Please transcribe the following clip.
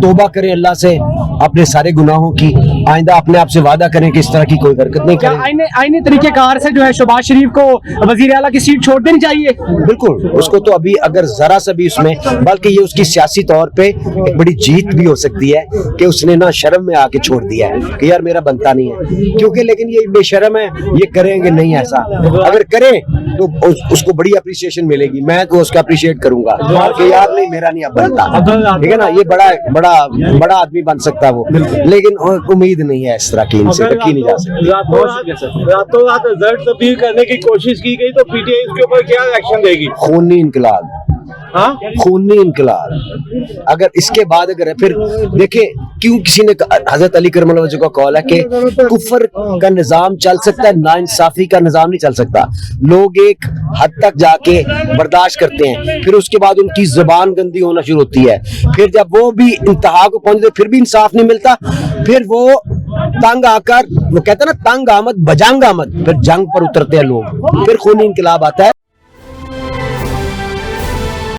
तौबा करें अल्लाह से अपने सारे गुनाहों की, आइंदा अपने आप से वादा करें कि इस तरह की कोई हरकत नहीं क्या करें। आईने तरीकेकार से जो है शहबाज शरीफ को वजीर आला की सीट छोड़ देनी चाहिए? बिल्कुल, उसको तो अभी अगर जरा सा भी उसमें, बल्कि ये उसकी सियासी तौर पे एक बड़ी जीत भी हो सकती है कि उसने ना शर्म में आके छोड़ दिया है कि यार मेरा बनता नहीं है, क्योंकि लेकिन ये बेशर्म है, ये करेंगे नहीं ऐसा। अगर करें तो उसको बड़ी अप्रिसिएशन मिलेगी, मैं तो उसका अप्रिशिएट करूंगा कि यार नहीं मेरा नहीं अब बनता, ठीक है ना। ये बड़ा आदमी बन सकता है वो, लेकिन उम्मीद नहीं है इस तरह की, इनसे रखी नहीं जा सकती। रातों रात रिजल्ट तब्दील करने की कोशिश की गई तो पीटीआई इसके ऊपर क्या एक्शन देगी? खूनी इनकलाब, हाँ, खूनी इनकलाब। अगर इसके बाद अगर फिर देखें, क्यों किसी ने हजरत अली करम वजह का कॉल है कि कुफर का निजाम चल सकता है, नाइंसाफी का निजाम नहीं चल सकता। लोग एक हद तक जाके बर्दाश्त करते हैं, फिर उसके बाद उनकी जुबान गंदी होना शुरू होती है, फिर जब वो भी इंतहा को पहुंचते फिर भी इंसाफ नहीं मिलता, फिर वो तंग आकर, वो कहते हैं ना तंग आमद बजंग आमद, फिर जंग पर उतरते हैं लोग, फिर खूनी इनकलाब आता है।